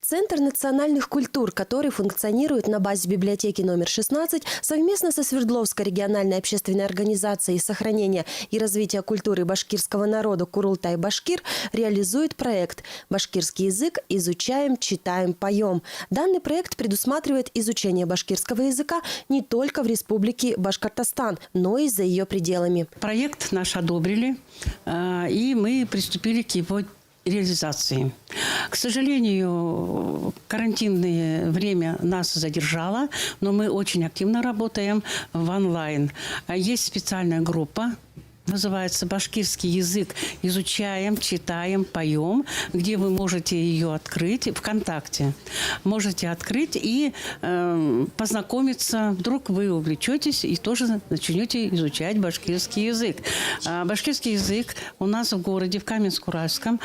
Центр национальных культур, который функционирует на базе библиотеки номер 16, совместно со Свердловской региональной общественной организацией сохранения и развития культуры башкирского народа «Курултай-Башкир» реализует проект «Башкирский язык. Изучаем, читаем, поем». Данный проект предусматривает изучение башкирского языка не только в Республике Башкортостан, но и за ее пределами. Проект наш одобрили, и мы приступили к его реализации. К сожалению, карантинное время нас задержало, но мы очень активно работаем в онлайн. Есть специальная группа, называется «Башкирский язык. Изучаем, читаем, поем», где вы можете ее открыть ВКонтакте. Можете открыть и познакомиться. Вдруг вы увлечетесь и тоже начнете изучать башкирский язык. Башкирский язык у нас в городе, в Каменск-Уральском,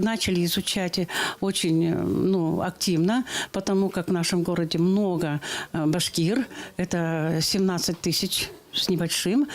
начали изучать очень активно, потому как в нашем городе много башкир. Это 17 тысяч с небольшим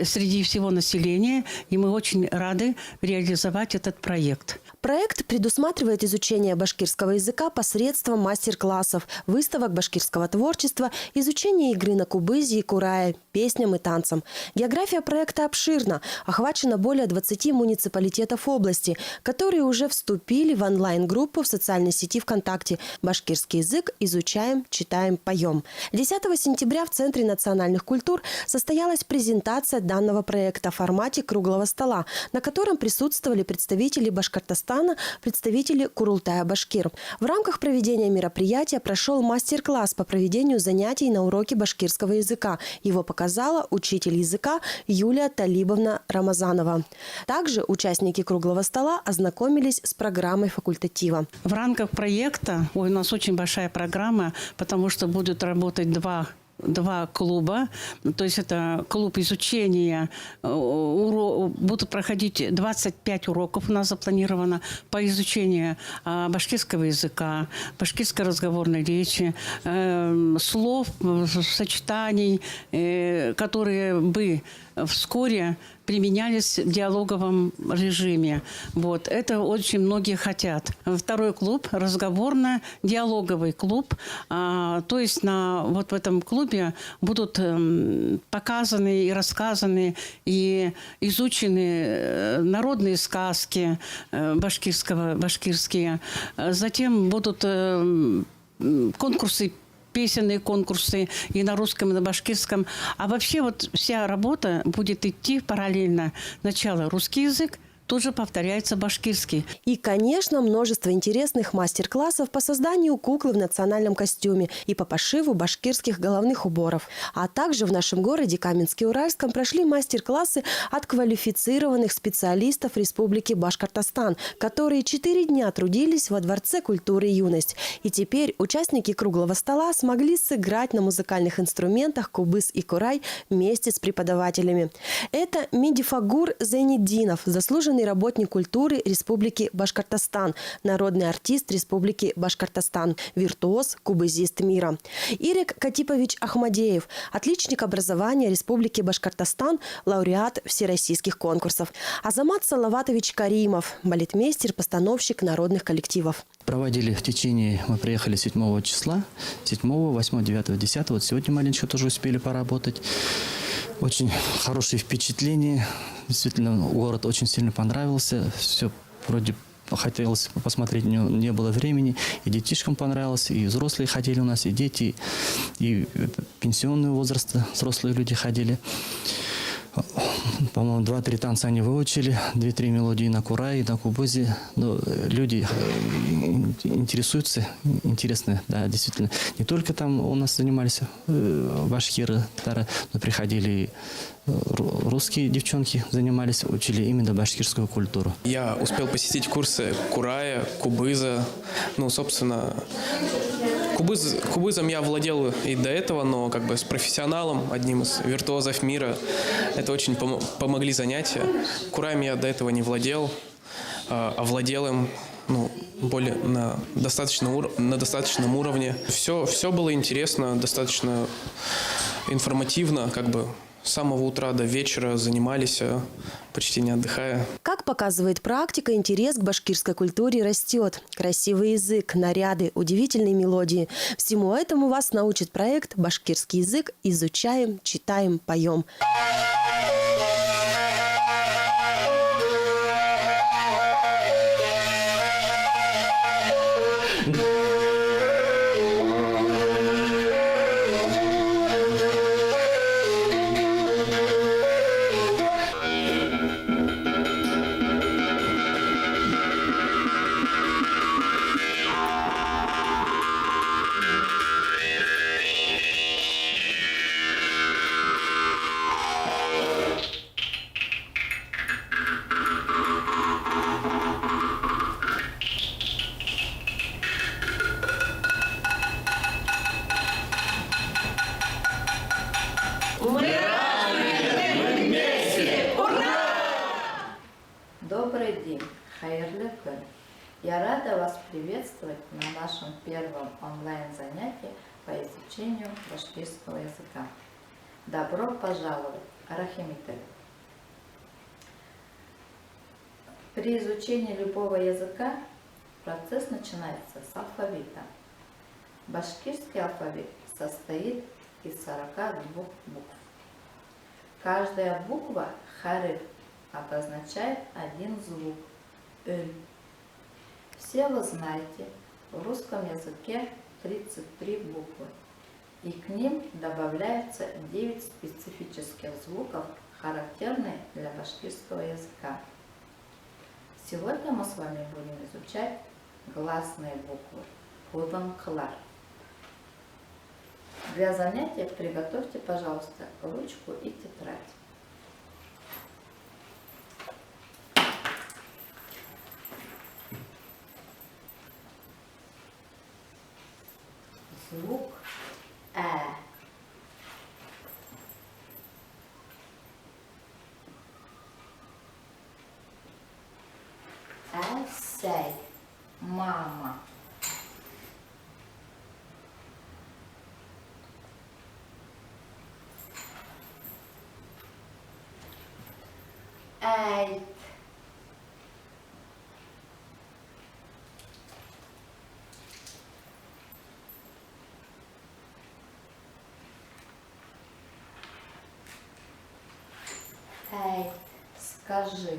среди всего населения, и мы очень рады реализовать этот проект. Проект предусматривает изучение башкирского языка посредством мастер-классов, выставок башкирского творчества, изучение игры на кубызе и курае, песням и танцам. География проекта обширна, охвачено более 20 муниципалитетов области, которые уже вступили в онлайн-группу в социальной сети ВКонтакте «Башкирский язык. Изучаем, читаем, поем». 10 сентября в Центре национальных культур состоялась презентация данного проекта в формате круглого стола, на котором присутствовали представители Башкортостана, представители Курултая-Башкир. В рамках проведения мероприятия прошел мастер-класс по проведению занятий на уроке башкирского языка. Его показала учитель языка Юлия Талибовна Рамазанова. Также участники круглого стола ознакомились с программой факультатива. В рамках проекта, у нас очень большая программа, потому что будут работать два клуба, то есть это клуб изучения, будут проходить 25 уроков у нас запланировано по изучению башкирского языка, башкирской разговорной речи, слов, сочетаний, которые бы вскоре применялись в диалоговом режиме. Вот. Это очень многие хотят. Второй клуб – разговорно-диалоговый клуб. То есть в этом клубе будут показаны и рассказаны и изучены народные сказки башкирские. Затем будут конкурсы, песенные конкурсы и на русском, и на башкирском. А вообще вся работа будет идти параллельно. Сначала русский язык, тут же повторяется башкирский. И, конечно, множество интересных мастер-классов по созданию куклы в национальном костюме и по пошиву башкирских головных уборов. А также в нашем городе Каменске-Уральском прошли мастер-классы от квалифицированных специалистов Республики Башкортостан, которые 4 дня трудились во Дворце культуры «Юность». И теперь участники круглого стола смогли сыграть на музыкальных инструментах кубыз и курай вместе с преподавателями. Это Медифагур Зейнеддинов, заслуженный работник культуры Республики Башкортостан, народный артист Республики Башкортостан, виртуоз, кубызист мира. Ирек Катипович Ахмадеев, отличник образования Республики Башкортостан, лауреат всероссийских конкурсов. Азамат Салаватович Каримов, балетмейстер, постановщик народных коллективов. Проводили мы приехали 7 числа, 7, 8, 9, 10. Вот сегодня маленько тоже успели поработать. Очень хорошие впечатления. Действительно, город очень сильно понравился. Все вроде хотелось посмотреть, не было времени. И детишкам понравилось, и взрослые ходили у нас, и дети, и пенсионного возраста взрослые люди ходили. По-моему, 2-3 танца они выучили, 2-3 мелодии на курае, на кубызе. Но люди интересуются, интересно, да, действительно. Не только там у нас занимались башкиры, татары, но приходили русские девчонки, занимались, учили именно башкирскую культуру. Я успел посетить курсы курая, кубыза, собственно... Кубызом я владел и до этого, но с профессионалом, одним из виртуозов мира. Это очень помогли занятия. Кураем я до этого не владел, а владел им более на достаточном уровне. Все было интересно, достаточно информативно, с самого утра до вечера занимались, почти не отдыхая. Как показывает практика, интерес к башкирской культуре растет. Красивый язык, наряды, удивительные мелодии. Всему этому вас научит проект «Башкирский язык. Изучаем, читаем, поем». Добрый день, хайырлы күн. Я рада вас приветствовать на нашем первом онлайн-занятии по изучению башкирского языка. Добро пожаловать, Рахимитович. При изучении любого языка процесс начинается с алфавита. Башкирский алфавит состоит из 42 букв. Каждая буква хариф обозначает один звук – «ы». Все вы знаете, в русском языке 33 буквы, и к ним добавляются 9 специфических звуков, характерные для башкирского языка. Сегодня мы с вами будем изучать гласные буквы – худонкылар. Для занятия приготовьте, пожалуйста, ручку и тетрадь. Звук «э». Әсәй, мама. Әйт. Әйт, скажи.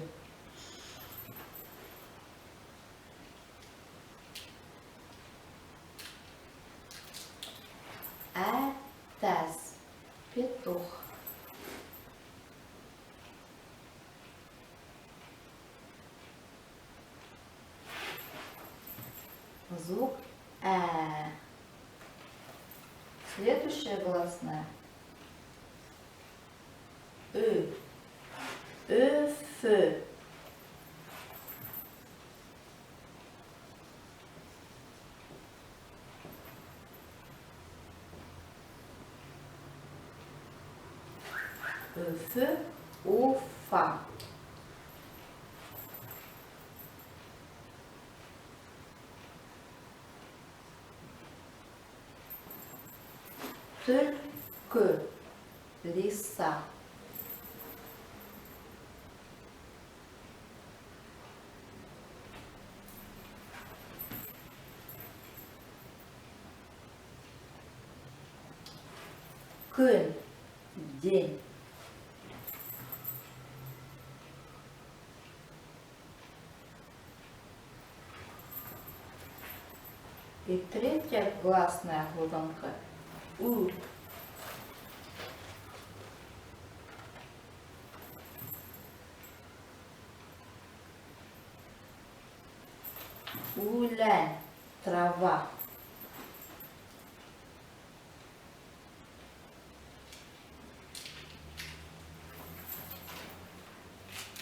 Әтәс, петух. Звук «э». Следующая гласная «ы». Өфө. Өфө, Уфа. Түлкү, лиса. Күн, день. И третья гласная глубонка У. Улянь, трава.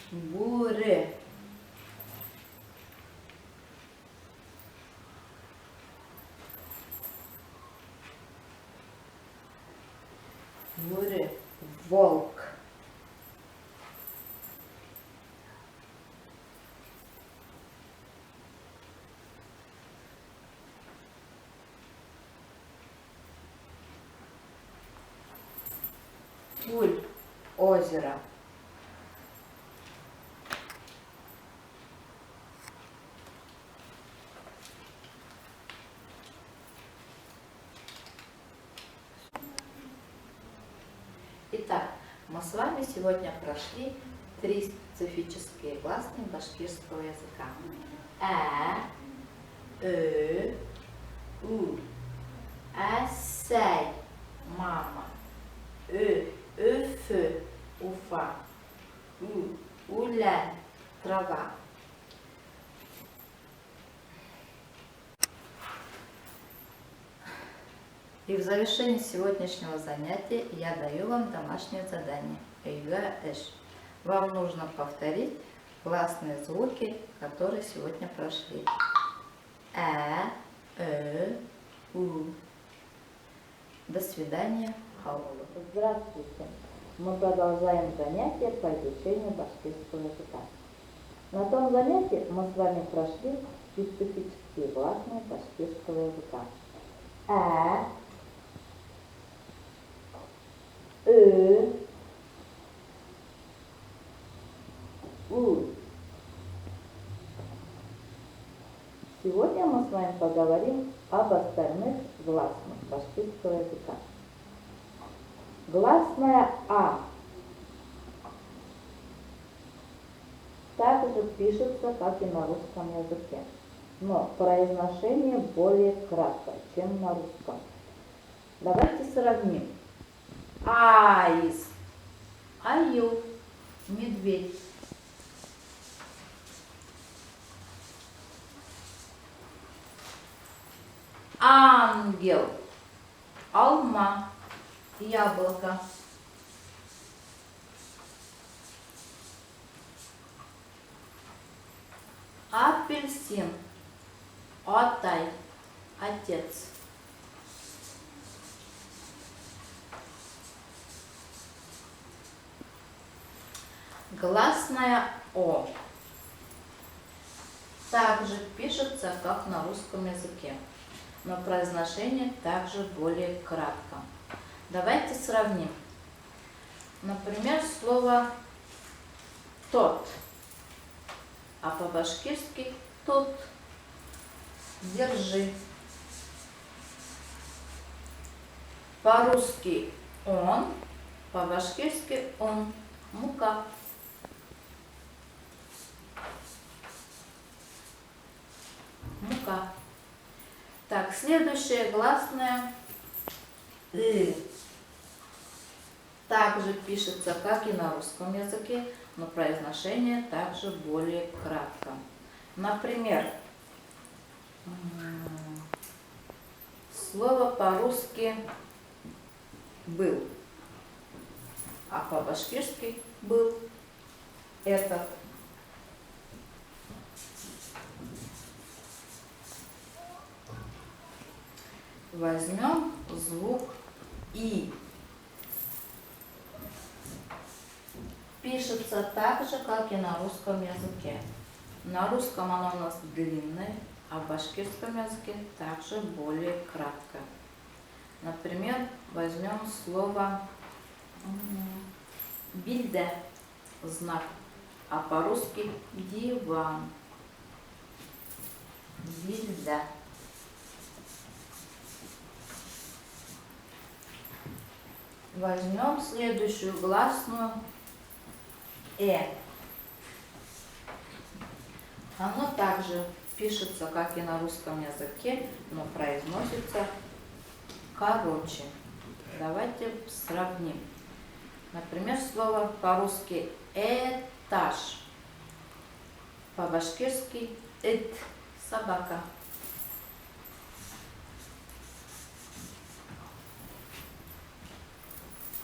Буры. Буры. Волк. Пуль. озеро. Итак, мы с вами сегодня прошли 3 специфические гласные башкирского языка. У. Әсәй, мама. Өфі, уфа. Улән, трава. И в завершении сегодняшнего занятия я даю вам домашнее задание. Вам нужно повторить гласные звуки, которые сегодня прошли. У. До свидания. Здравствуйте. Мы продолжаем занятие по изучению башкирского языка. На том занятии мы с вами прошли специфические гласные башкирского языка. У. Сегодня мы с вами поговорим об остальных гласных башкирского языка. Гласная А также пишется, как и на русском языке, но произношение более краткое, чем на русском. Давайте сравним. Аис, аю, медведь. Ангел, алма, яблоко. Апельсин, отай, отец. Гласная О также пишется, как на русском языке, но произношение также более кратко. Давайте сравним. Например, слово тот, а по-башкирски тот. Держи. По-русски он, по-башкирски он. Мука. Мука. Так, следующее гласное также пишется, как и на русском языке, но произношение также более кратко. Например, слово по-русски был, а по-башкирски был этот. Возьмем звук И. Пишется так же, как и на русском языке. На русском оно у нас длинное, а в башкирском языке также более кратко. Например, возьмем слово «бильде» – знак, а по-русски «диван». Бильде. Возьмем следующую гласную Оно также пишется, как и на русском языке, но произносится короче. Давайте сравним. Например, слово по-русски этаж, по-башкирски эт – собака.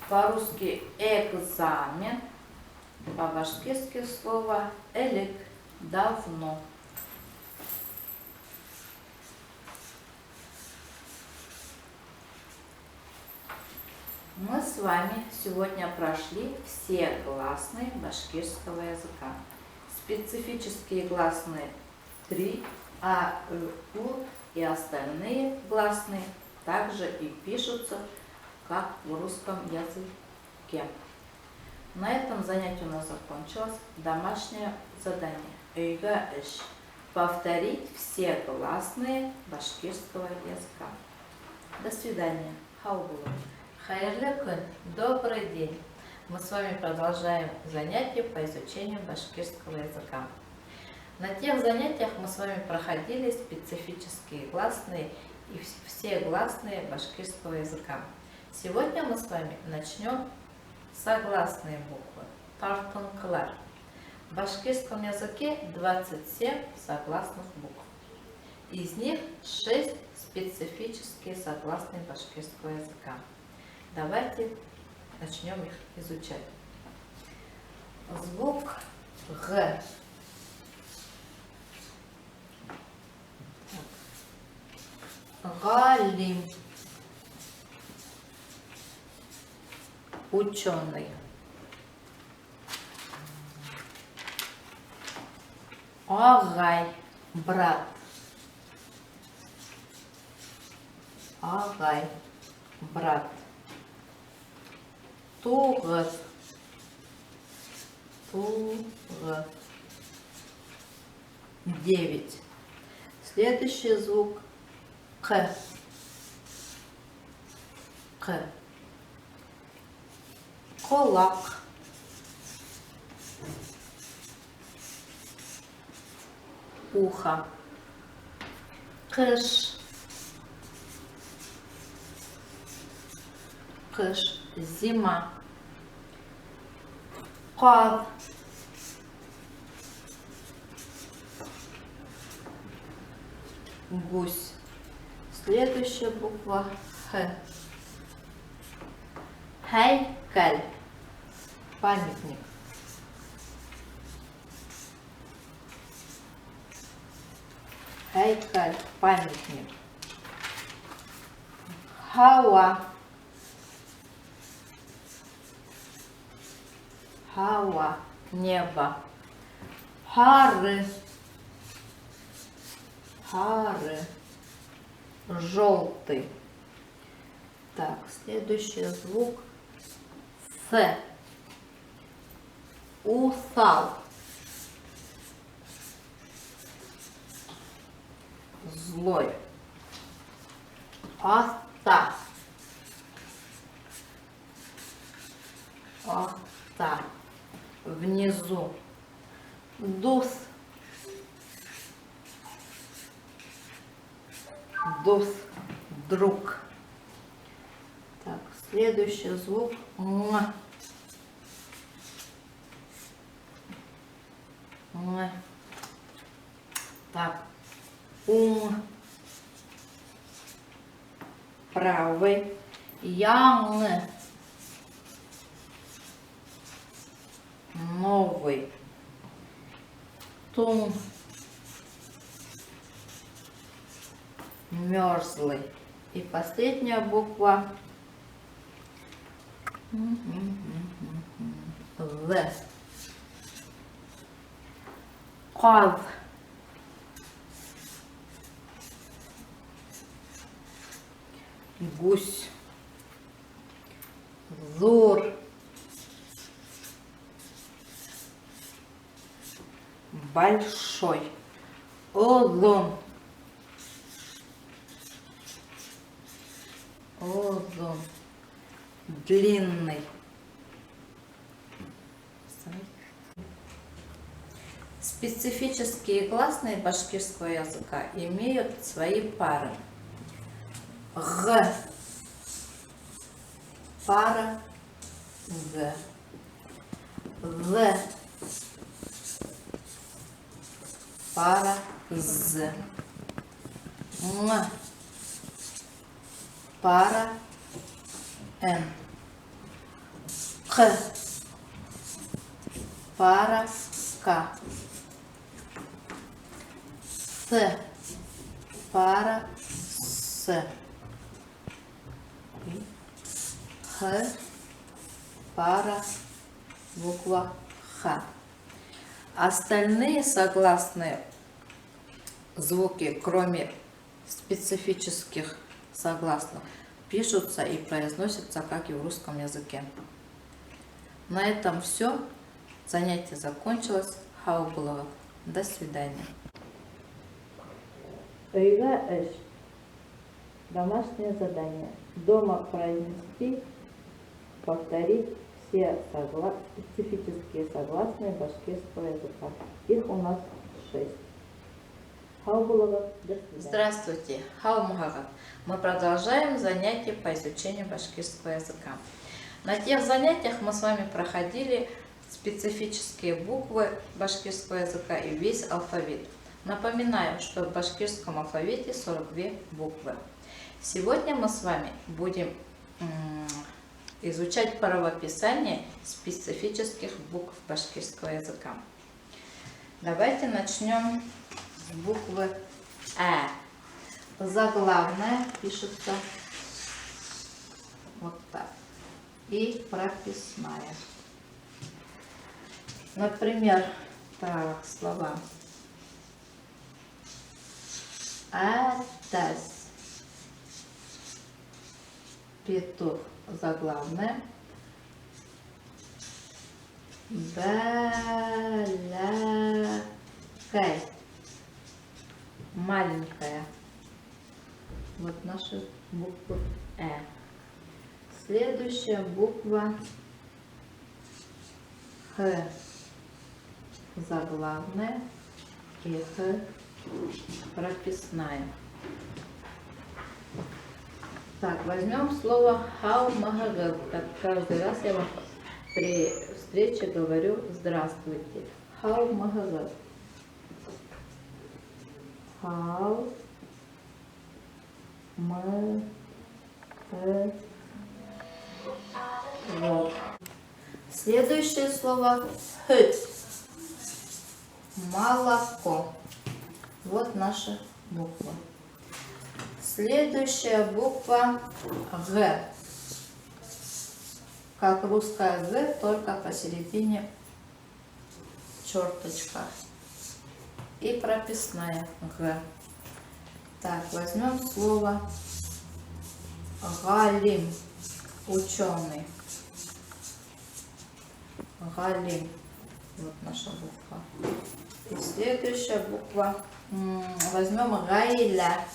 По-русски экзамен, по-башкирски слово элек – давно. Мы с вами сегодня прошли все гласные башкирского языка. Специфические гласные 3, а, у и остальные гласные также и пишутся, как в русском языке. На этом занятие у нас закончилось. Домашнее задание. Үйгә эш. Повторить все гласные башкирского языка. До свидания. Хаубулу. Хайырлы күн. Добрый день. Мы с вами продолжаем занятия по изучению башкирского языка. На тех занятиях мы с вами проходили специфические гласные и все гласные башкирского языка. Сегодня мы с вами начнем согласные буквы. Тартынкылар. В башкирском языке 27 согласных букв. Из них 6 специфические согласные башкирского языка. Давайте начнем их изучать. Звук Г. Галим. Ученый. Агай. Брат. Агай. Брат. Тугы. Тугы. 9. Следующий звук К. К. Кулак. Ухо. Кыш. Кыш. Зима. Кад. Гусь. Следующая буква Х. Хайкаль. Памятник. Хайкаль. Памятник. Хауа. Хауа. Небо. Хары. Хары. Желтый. Так, следующий звук С. Усал. Злой. Оста. Оста. Внизу. Дус. Дус. Друг. Так, следующий звук М. М. Так. Правый. Ян. Новый. Тун. Мерзлый. И последняя буква Л. Каз. Гусь. Зур. Большой. Озон. Озон. Длинный. Специфические гласные башкирского языка имеют свои пары. Г. Пара Г. З. Пара З. М. Пара Н. К. Пара К. С. Пара С. Х. Пара буква Х. Остальные согласные звуки, кроме специфических согласных, пишутся и произносятся, как и в русском языке. На этом все. Занятие закончилось. Хаубулова. До свидания. Рига Эш. Домашнее задание. Дома произнести, повторить все специфические согласные башкирского языка. Их у нас 6. Хаубулова. До свидания. Здравствуйте. Хаумагагат. Мы продолжаем занятия по изучению башкирского языка. На тех занятиях мы с вами проходили специфические буквы башкирского языка и весь алфавит. Напоминаю, что в башкирском алфавите 42 буквы. Сегодня мы с вами будем изучать правописание специфических букв башкирского языка. Давайте начнем с буквы «э». Заглавная пишется вот так. И прописная. Например, так, слова. Атас. Петух. Заглавная. Балакай. Маленькая. Вот наши буквы «э». Следующая буква «х». Заглавная и «х» прописная. Так, возьмем слово хаумагагал. Как каждый раз я вам при встрече говорю здравствуйте. Хаумагагал. Вот. Следующее слово «х». Молоко. Вот наша буква. Следующая буква «г». Как русская «г», только посередине черточка. И прописная «г». Так, возьмем слово «галим». Ученый. Галим. Вот наша буква. И следующая буква. Возьмем Гаиля.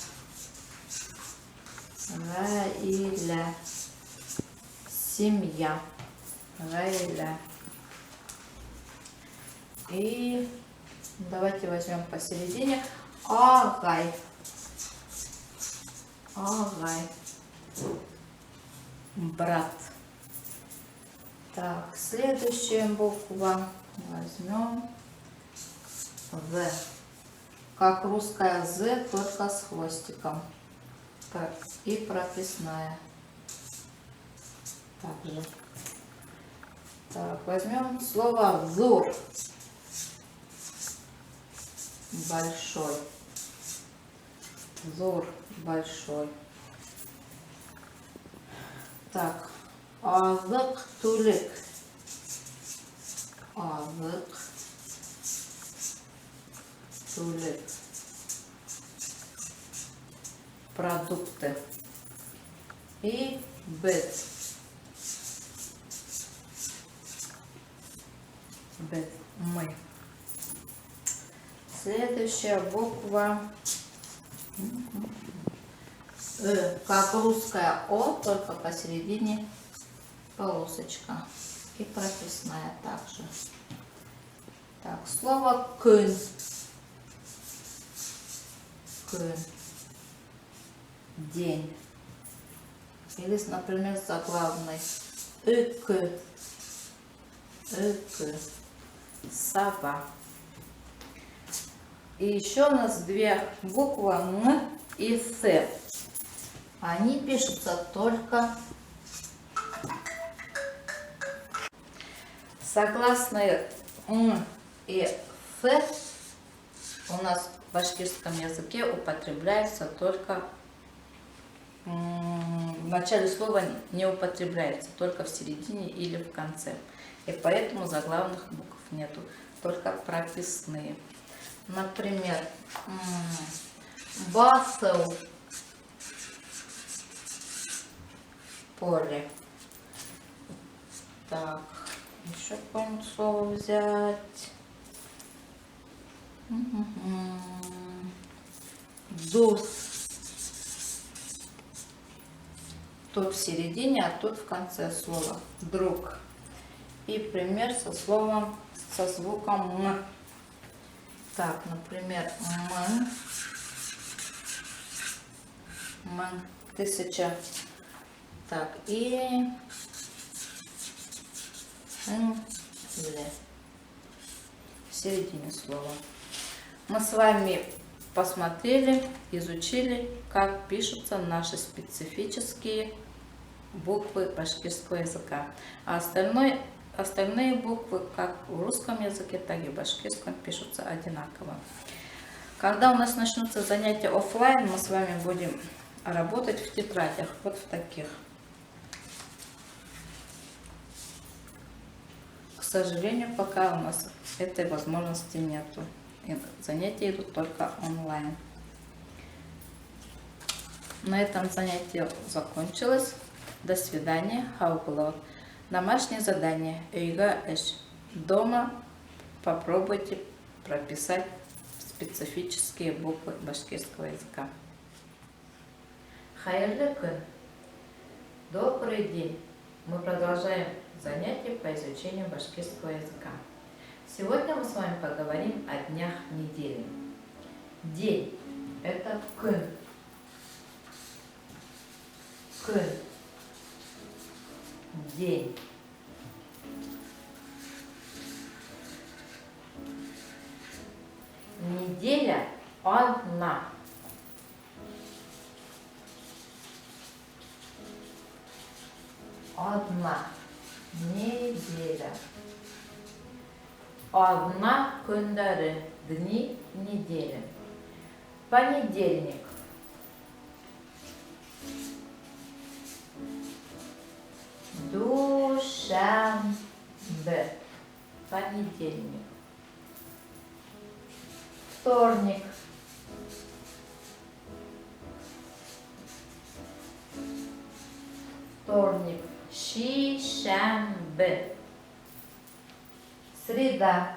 Гаиля. Семья. Гаиля. И давайте возьмем посередине Агай. Агай. Брат. Так, следующая буква. Возьмем «з». Как русская «з», только с хвостиком. Так, и прописная. Также. Так, возьмем слово «зур». Большой. Зур. Большой. Так. Азык тулик. Азык тулик. Продукты. И бет. Бет. Мы. Следующая буква. Как русская «о», только посередине полосочка. И прописная также. Так, слово «кын». Кын. День. Или, например, заглавный «ык». Ык. Сова. И еще у нас две буквы «н» и «с». Они пишутся только согласные «н» и «с» у нас в башкирском языке употребляются только в начале слова, не употребляется, только в середине или в конце. И поэтому заглавных букв нету, только прописные. Например, басел. Поле. Так, Еще какое-нибудь слово взять. Дус. Тут в середине, а тут в конце слова. Друг. И пример со словом, со звуком М. Так, например, М. 1000. Так, и Л. В середине слова. Мы с вами посмотрели, изучили, как пишутся наши специфические буквы башкирского языка. А остальные буквы, как в русском языке, так и в башкирском, пишутся одинаково. Когда у нас начнутся занятия офлайн, мы с вами будем работать в тетрадях, вот в таких. К сожалению, пока у нас этой возможности нету. Занятия идут только онлайн. На этом занятие закончилось. До свидания. Хаугло. Домашнее задание. Эйга эш. Дома попробуйте прописать специфические буквы башкирского языка. Хайырлы күн. Добрый день. Мы продолжаем занятия по изучению башкирского языка. Сегодня мы с вами поговорим о днях недели. День – это күн. Күн. День. Неделя – одна. Одна неделя. Одна күндәрі, дни недели. Понедельник. Душанбе. Понедельник. Вторник. Вторник. Шишанбе. Среда.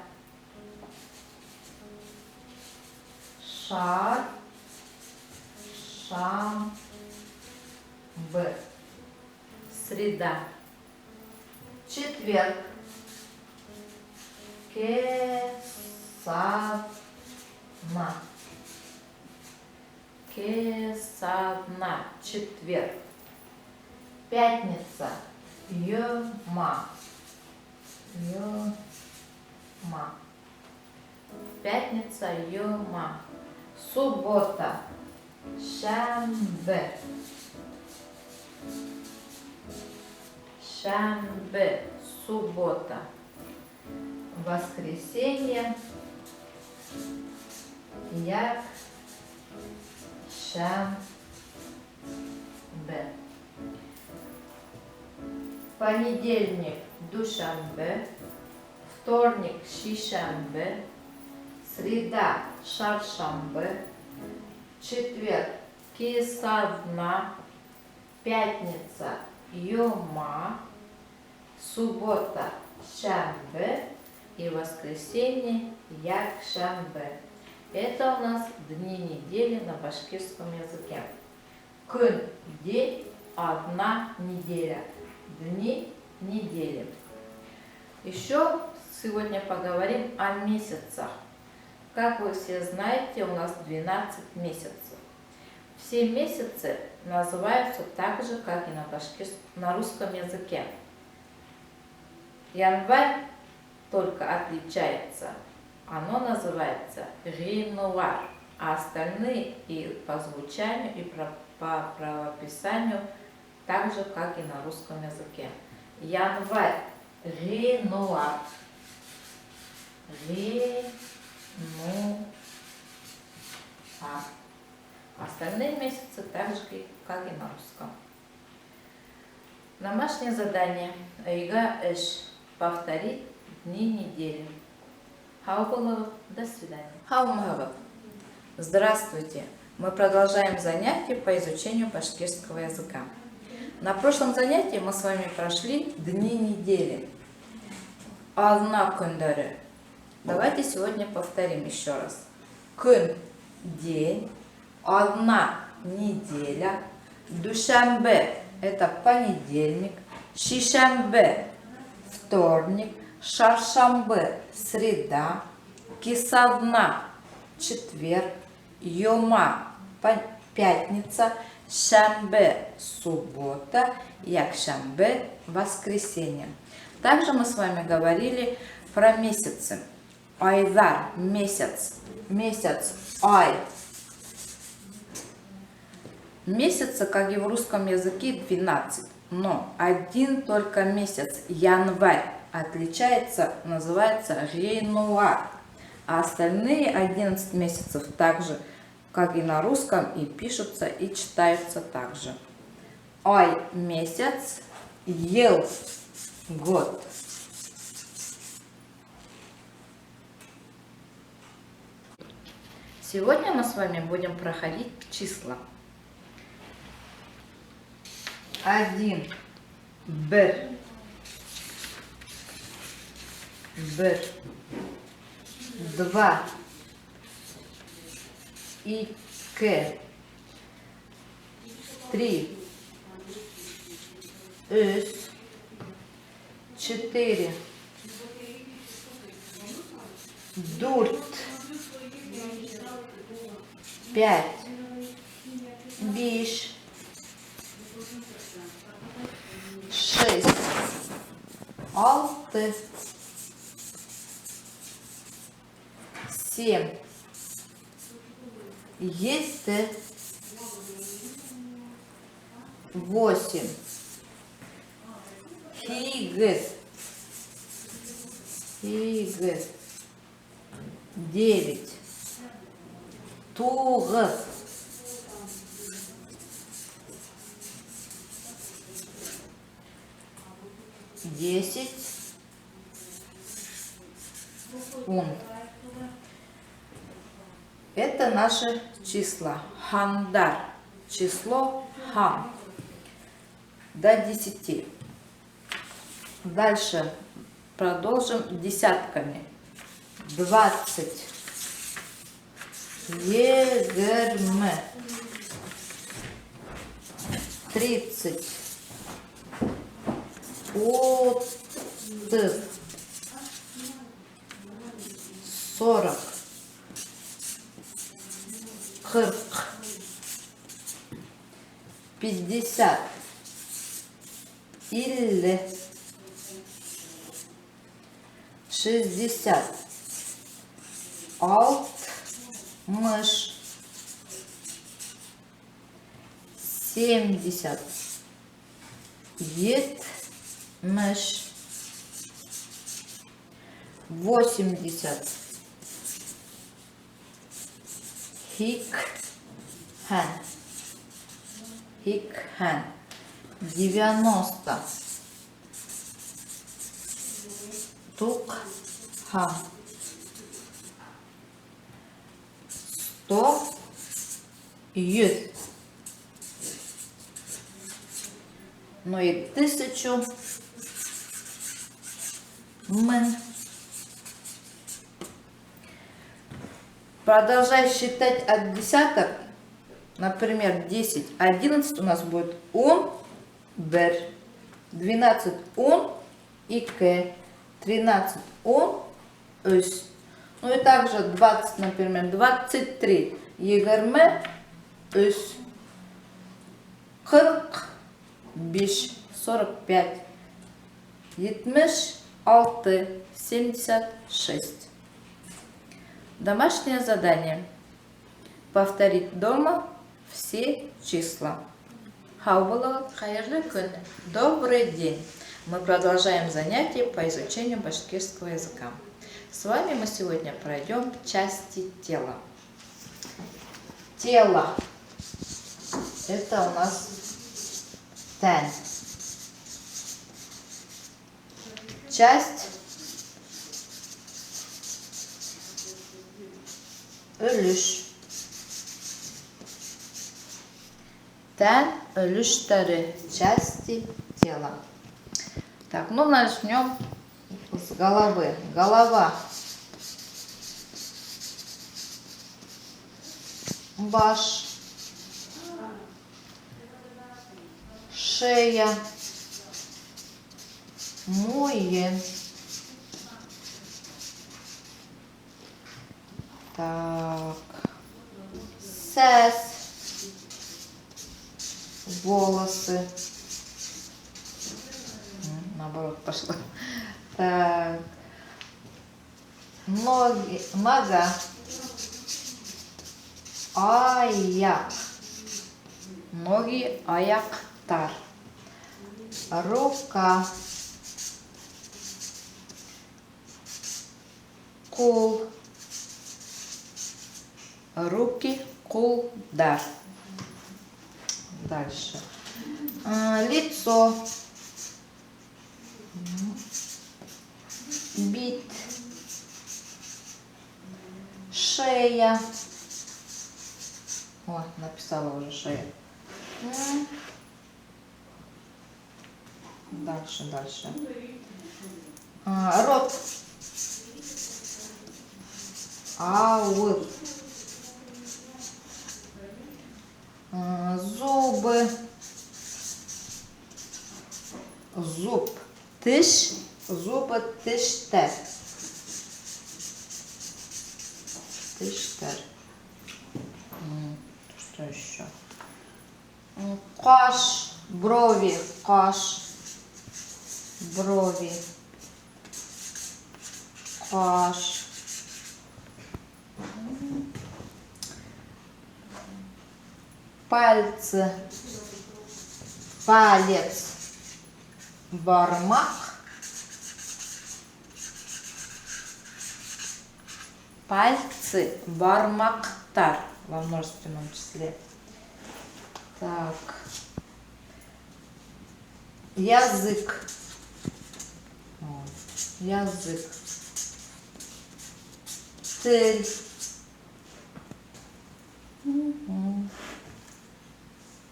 Шар-шам-бе. Среда. Четверг. Кесадна. Кесадна. Четверг. Пятница. Йома. Йома. Пятница. Йома. Суббота. Шамбе. Шамбе. Суббота. Воскресенье. Як. Шамбе. Понедельник – Душанбе, вторник – Шишанбе, среда – Шаршанбе, четверг – Кесадна, пятница – Йома, суббота – Шанбе и воскресенье – Якшанбе. Это у нас дни недели на башкирском языке. Күн – день, одна неделя. Дни недели. Еще сегодня поговорим о месяцах. Как вы все знаете, у нас 12 месяцев. Все месяцы называются так же, как и на русском языке. Январь только отличается. Оно называется январь, а остальные и по звучанию, и по правописанию так же, как и на русском языке. Январь. Январь. Январь. Остальные месяцы так же, как и на русском. Домашнее задание. Эйга эш. Повторить дни недели. Хаугулов. До свидания. Хаумагов. Здравствуйте. Мы продолжаем занятия по изучению башкирского языка. На прошлом занятии мы с вами прошли дни недели. Alna күндері. Давайте сегодня повторим еще раз. Күн – день, одна неделя, душанбе – это понедельник, шишанбе – вторник, шаршанбе – среда, кисавна – четверг, йома – пятница, шанбе – суббота, якшанбе – воскресенье. Также мы с вами говорили про месяцы. Айдар – месяц, месяц, ай. Месяца, как и в русском языке, 12, но один только месяц, январь, отличается, называется януар, а остальные 11 месяцев также, как и на русском, и пишутся, и читаются также. Ай – месяц, ел – год. Сегодня мы с вами будем проходить числа. 1 бер, бер, 2 ике, 3 үс, 4 дурт, 5 биш, 6 алты, 7 есте, 8 хигет, 9 тугы, 10 ун. Это наши числа. Хандар. Число хан. До 10. Дальше продолжим десятками. 20. Егерме. 30. Отты. 40. Кырк. 50. Илле. 60. Алтмыш. 70. Етмыш. 80. Хикхан. Хикхан. 90. Тукхан. 100. Юз. Ну и 1000. Мэн. Продолжай считать от десяток. Например, 10, 11 у нас будет он, бер, 12 он, ике, 13 он, үс. Ну и также 20, например, 23, егерме, үс, 40, биш, 45, етмеш, алты, 76. Домашнее задание. Повторить дома все числа. Добрый день. Мы продолжаем занятие по изучению башкирского языка. С вами мы сегодня пройдем части тела. Тело. Это у нас тен. Часть. Ölüş. Тен, ölüşleri, части тела. Так, ну начнем с головы. Голова. Баш. Шея. Муен. Так. Сэс. Волосы. Наоборот пошло. Так. Ноги. Нога. Аяк. Ноги, аяктар. Рука. Кул. Руки, кулдар. Дальше. Лицо. Бит. Шея. О, написала уже шея. Дальше. Рот. Аут. Зубы. Зуб. Тыш. Зубы тыштер. Тыштер. Что еще? Каш. Брови. Каш. Брови. Каш. Пальцы. Палец. Бармак. Пальцы. Бармактар. Во множественном числе. Так. Язык. Язык. Цель.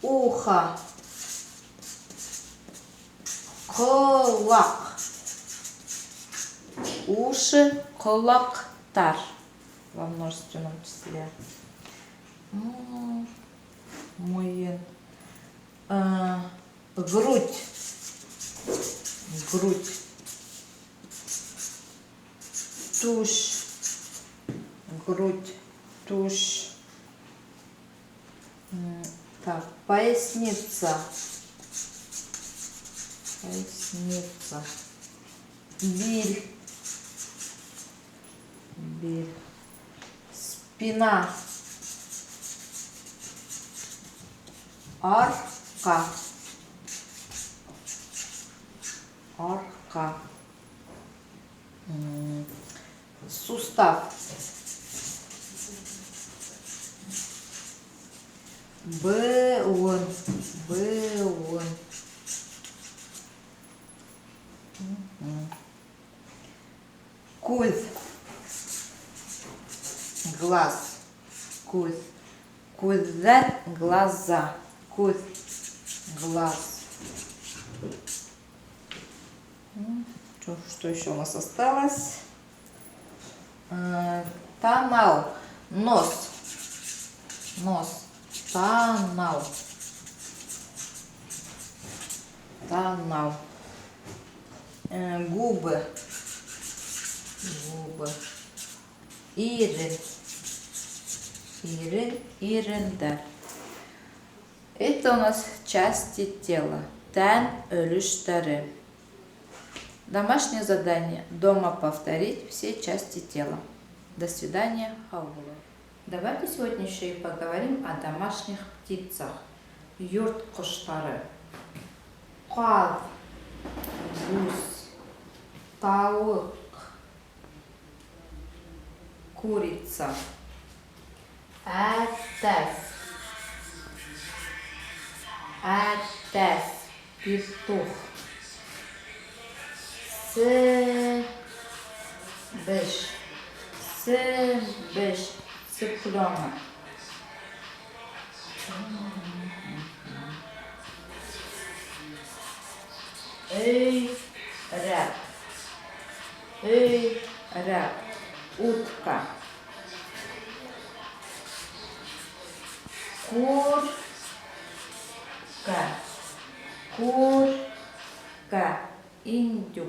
Ухо. Кулак. Уши. Кулактар. Во множественном числе. Мой. Грудь. Грудь. Тушь. Грудь. Тушь. Так, поясница. Поясница. Биль. Биль. Спина. Арка. Арка. Сустав. Быун. Быун. Культ. Глаз. Культ. Культ. Глаза. Культ. Глаз. Что еще у нас осталось? Танал. Нос. Нос. Танал. Танал. Губы. Губы. Ирин. Ирин. Ириндар. Это у нас части тела. Тен өлүштөрү. Домашнее задание. Дома повторить все части тела. До свидания, Хаула. Давайте сегодня еще и поговорим о домашних птицах. Юрт куштары. Каз, гусь, таук, курица, әтәс, петух, сыбыш, цыпленок. Öyrek. Ряд. Утка. Курка. Курка. Индюк.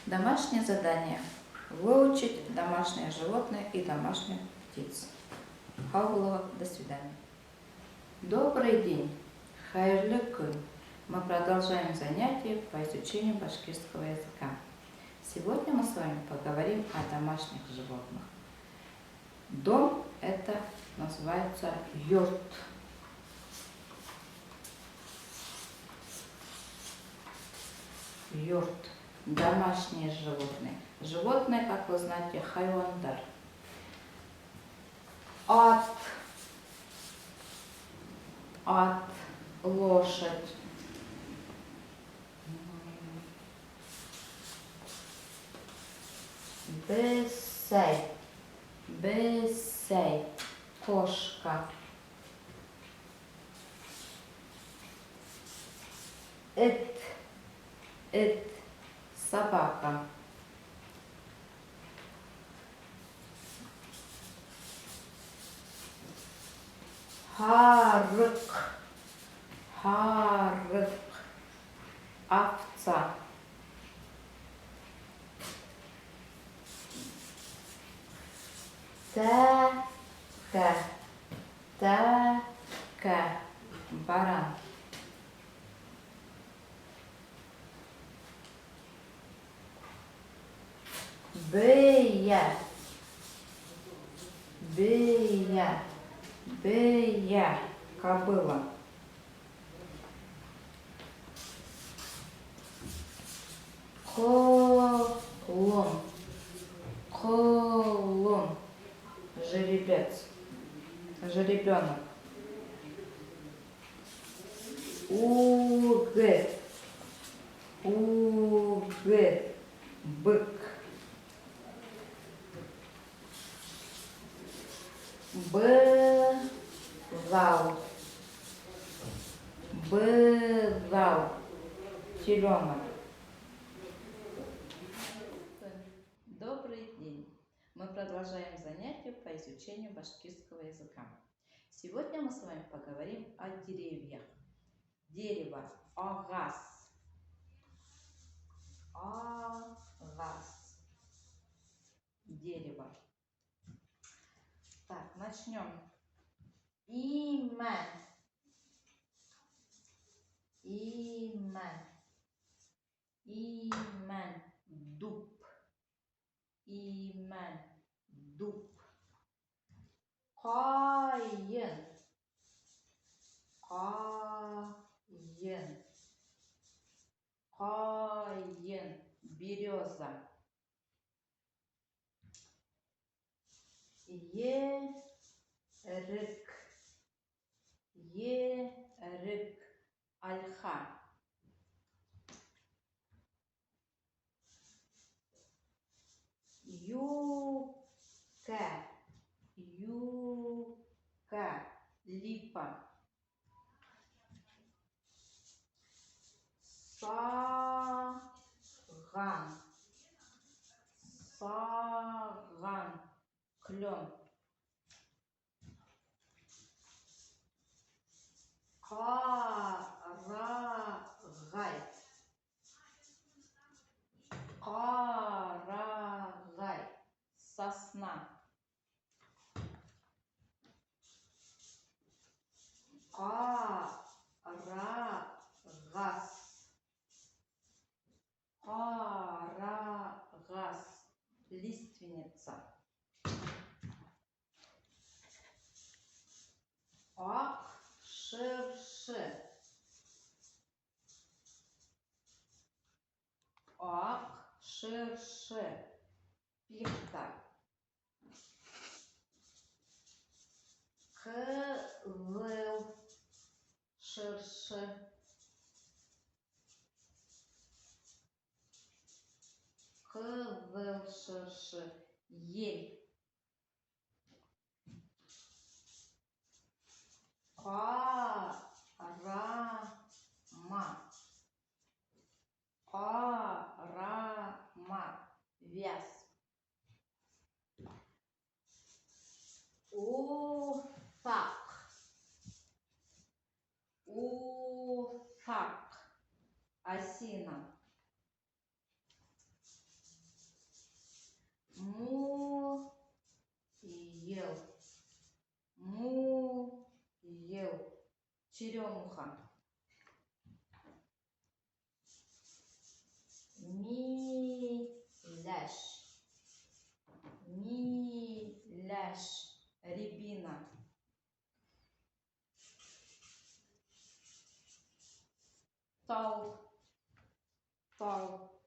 Домашнее задание. Выучить домашнее животное и домашних птиц. Хавлова, до свидания. Добрый день. Хайрлы күн. Мы продолжаем занятия по изучению башкирского языка. Сегодня мы с вами поговорим о домашних животных. Дом – это называется йорт. Йорт. Домашние животные. Животные, как вы знаете, хайвандар. Ат, лошадь. Бесей, кошка. Эт, собака. Харык, овца. Така, баран. Бея, кобыла. Колун, жеребец, жеребенок. Угы, бык. Бызал, теленок. Добрый день! Мы продолжаем занятия по изучению башкирского языка. Сегодня мы с вами поговорим о деревьях. Дерево – агас. Дерево. Так, начнем. Имя. Дуб. Дуб. Кайын. Береза. Ерик. Ольха. Юка. Липа. Саган. Клен. Карагай. Сосна. Карагас. Лиственница. Акширши. Пихта. Кызылширши. Ель. Карама. вяз. Уфак. Уфак. Осина. Муел. Муел. Черемуха. Миляш. Миляш. Рябина. Тал. Тал.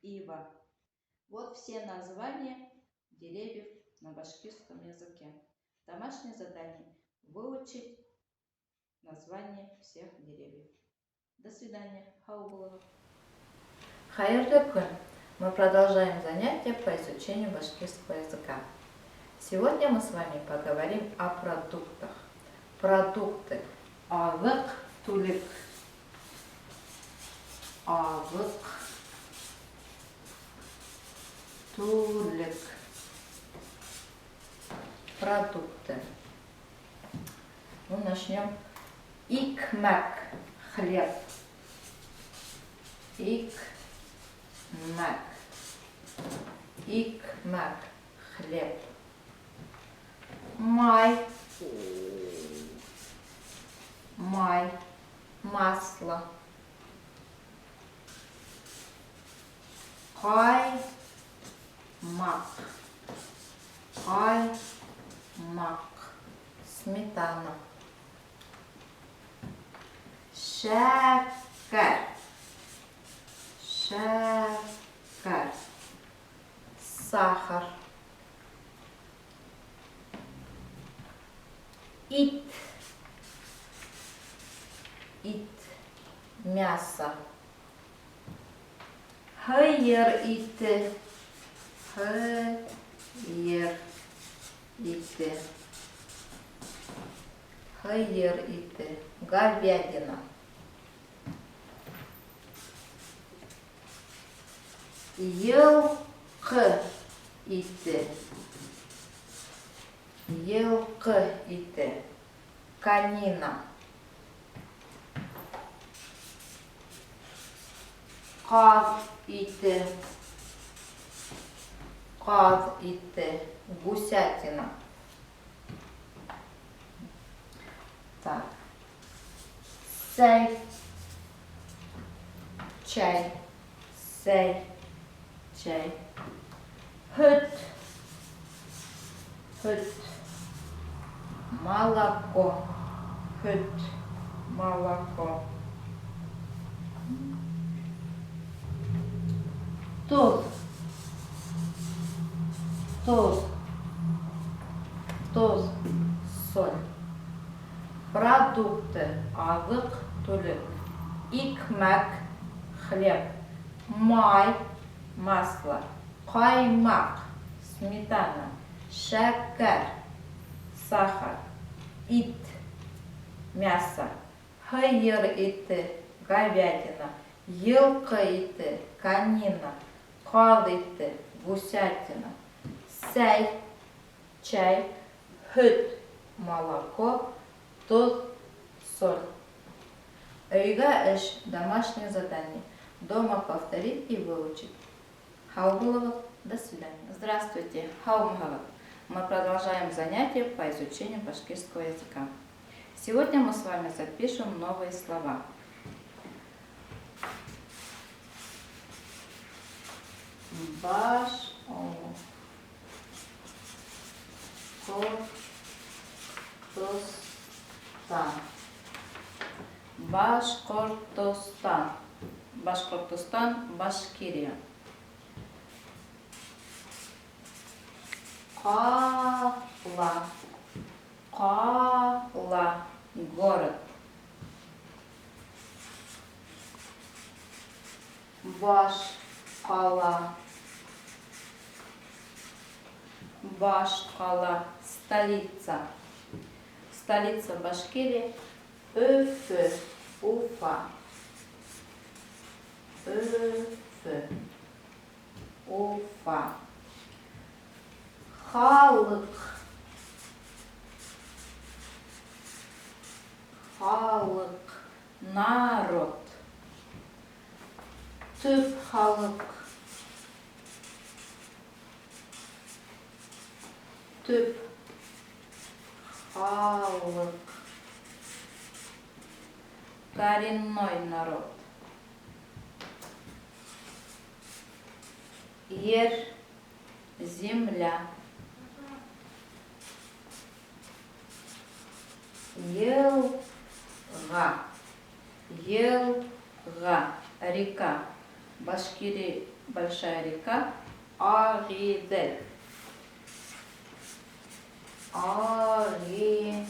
Ива. Вот все названия деревьев на башкирском языке. Домашнее задание – выучить название всех деревьев. До свидания. Хаубулова. Хайырлы күн! Мы продолжаем занятия по изучению башкирского языка. Сегодня мы с вами поговорим о продуктах. Продукты. Азык, түлік. Азык, түлік. Продукты. Ну, начнем. Икмәк, хлеб. Икмәк. Икмәк, хлеб. Май. Май. Масло. Каймак. Каймак. Сметана. Шәкәр. Шәкәр. Сахар. Ит. Ит. Мясо. Хыйыр ите. Хыйыр ите. Хыйыр ите. Говядина. Йылқы ите. Йылқы ите. Конина. Қаз ите. Қаз ите. Гусятина. Так. Сәй. Чай. Сәй. Чай. Хыт. Хыт. Молоко. Хыт. Молоко. Туз. Туз. Туз. Соль. Продукты. Азык, түлік. Икмәк, хлеб. Май, масло. Каймак, сметана. Шәкәр, сахар. Ит, мясо. Хыйыр ите, говядина. Йылқы ите, конина. Қаз ите, гусятина. Сәй, чай. Хыт, молоко. Туз, соль. Өйгә эш, домашнее задание. Дома повторить и выучить. Хаубулова, до свидания. Здравствуйте, Хаумхава. Мы продолжаем занятия по изучению башкирского языка. Сегодня мы с вами запишем новые слова. Башкортостан. Башкортостан. Башкортостан, Башкирия. Кала. Кала. Город. Башкала. Башкала. Столица. Столица Башкирии. Өфі. Уфа. Өфі. Уфа. Халык. Халык. Народ. Төп халык. Төп халык. Коренной народ. Ер, земля. Елга. Елга. Река. Башкирия большая река. Агидель. Агидель.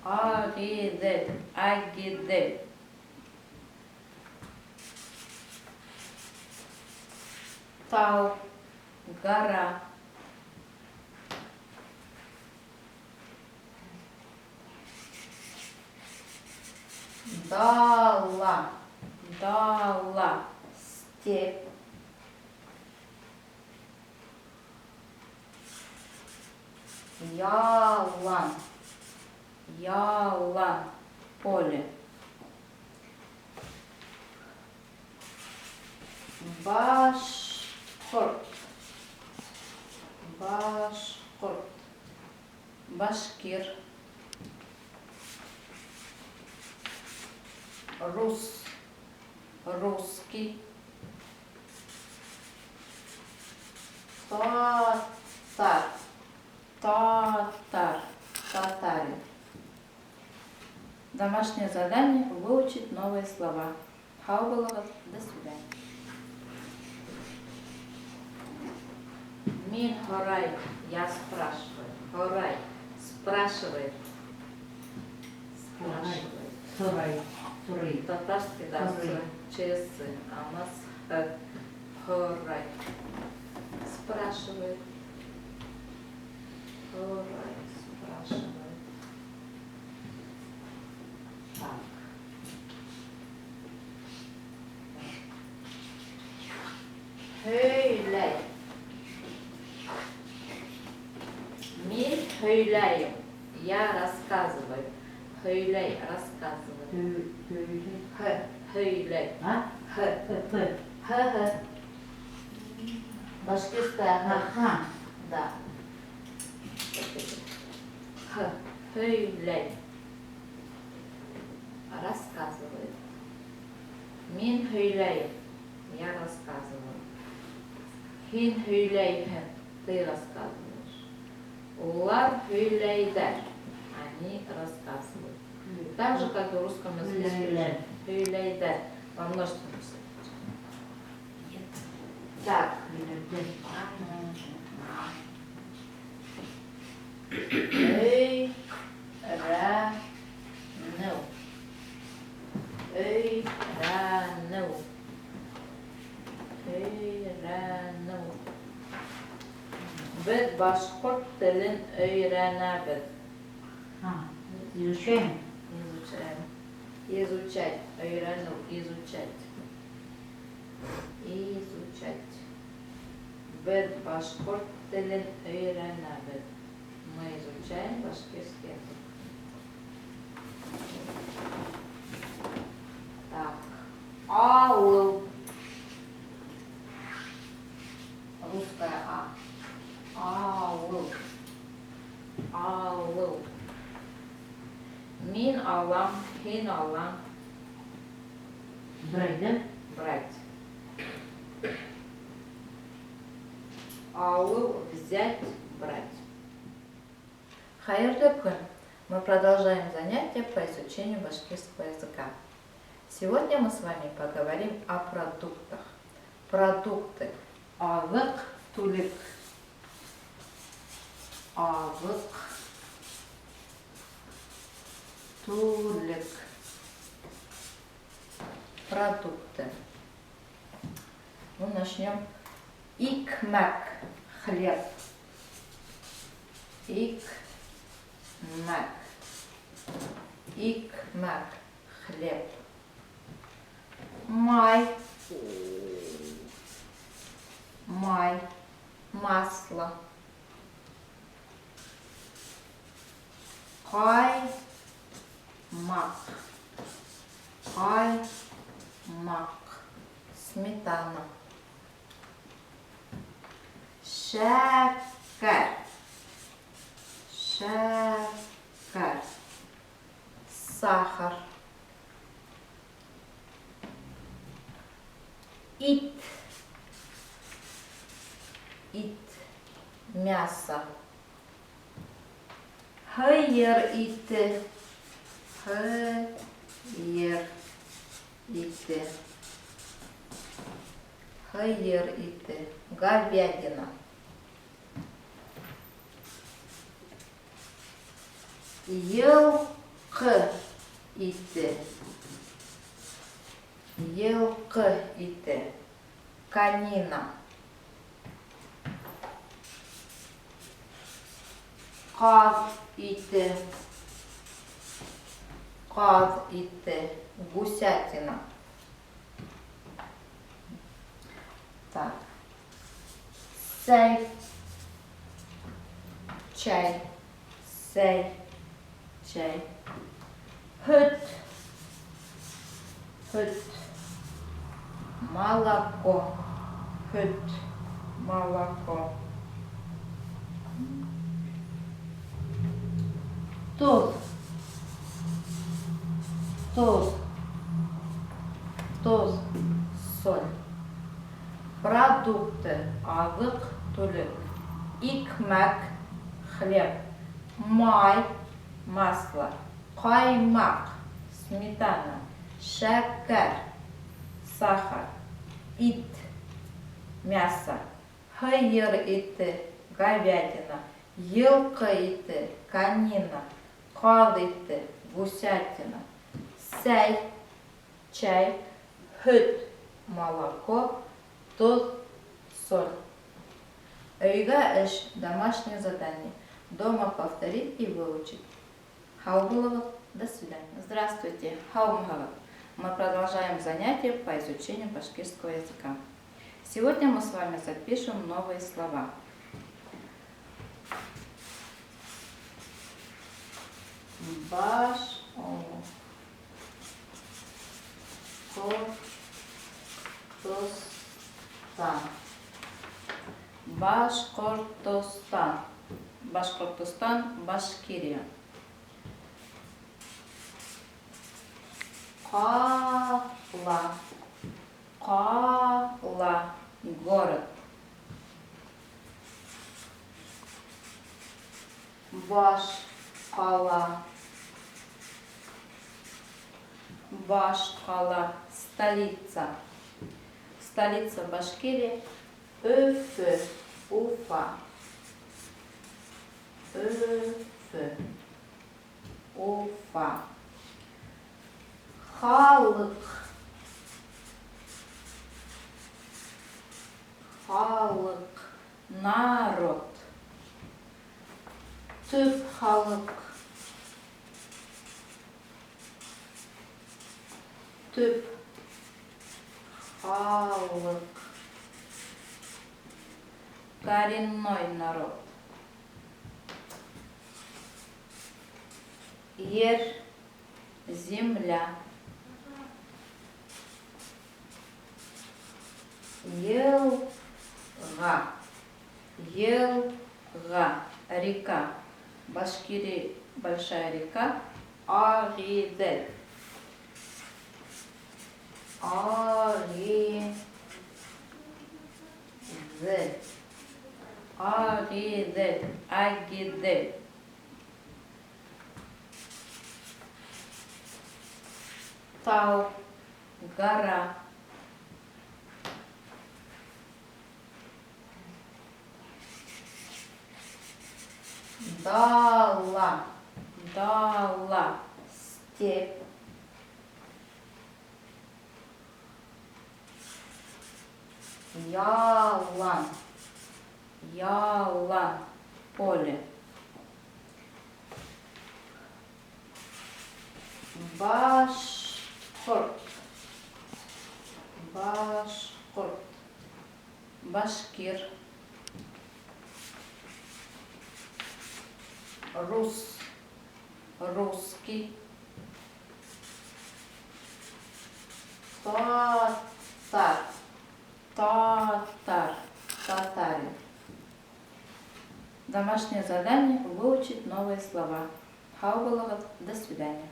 Агидель. Агидель. Тау. Гора. Дала. Дала. Степь. Ялан. Ялан. Поле. Башкорт. Башкорт. Башкир. Рус. Русский. Татар. Татар. Татарин. Домашнее задание – выучить новые слова. Хаубалова, до свидания. Мин хорай, я спрашиваю. Хорай, спрашивает. Спрашивает. Сурай. Сурай. Татарский, да, Хорай. через «сы», а у нас хорай. Спрашивает. Хорай, спрашивает. Так. Höyley. Мин höyleyim. Я рассказываю. Höyley, рассказываю. Х, höyley. А? Х, П. х. Башкирская х. Ага. Да. Х, höyley. Рассказывает. Мин höyleyim. Я рассказываю. Хин höyleyhem. Ты рассказываешь. Улар höyleyder. Они рассказывают. Так же, как и в русском языке. Höyleyder. Во множественном числе. Так. Эй, ра, ну. Эй, ра, ну. Эй, ра, ну. Biz башкорт телен öğrenemiz. Изучаем. Изучаем. Изучать. Öğrenу. Изучать. Изучать. Biz башкорт телен öğrenemiz. Мы изучаем башкирский язык. Так. Алыл. Русская А. Алыл. Алыл. Мин алам, хин алам, Брать, да? брать. Алыл, взять, брать. Хайырды күн. Мы продолжаем занятия по изучению башкирского языка. Сегодня мы с вами поговорим о продуктах. Продукты. Азык, тулик. Азык, тулик. Продукты. Мы начнем. Икмак, хлеб. Икмак. Икмак, хлеб. Май. Май. Масло. Кай. Мак. Кай. Мак. Сметана. Шекер. Шекер. Сахар. Ит. Ит. Мясо. Хайер ите. Хайер ите. Хайер ите. Говядина. Йылқы ите. Йылқы ите. Конина. Қаз ите. Қаз ите. Гусятина. Так. Сей. Чай. Сей. Чай. Хыт. Хыт. Молоко. Хыт. Молоко. Туз. Туз. Туз. Соль. Продукты. Азық түлік. Икмәк. Хлеб. Май. Масло. Каймак. Сметана. Шекер. Сахар. Ит. Мясо. Хайыр ите. Говядина. Йылқы ите. Конина. Қаз ите. Гусятина. Сәй. Чай. Хыт. Молоко. Туз. Соль. Үйге іш. Домашнее задание. Дома повторить и выучить. Хаубулова. До свидания. Здравствуйте. Хаумхава. Мы продолжаем занятия по изучению башкирского языка. Сегодня мы с вами запишем новые слова. Башкортостан. Башкортостан. Башкортостан, Башкирия. Кала. Кала. Город. Башкала. Башкала. Столица. Столица Башкирии. Өфі. Уфа. Өфі. Уфа. Халық. Халық. Народ. Түп халық. Түп халық. Коренной народ. Ер. Земля. Елга. Елга. Река. Башкирия большая река. Агидель. Агидель. Агидель. Агидель. Тау. Гора. Дала. Дала. Степь. Ялан. Ялан. Поле. Башкорт. Башкорт. Башкир. Русский. Татарин. Домашнее задание – выучить новые слова. Хау было. До свидания.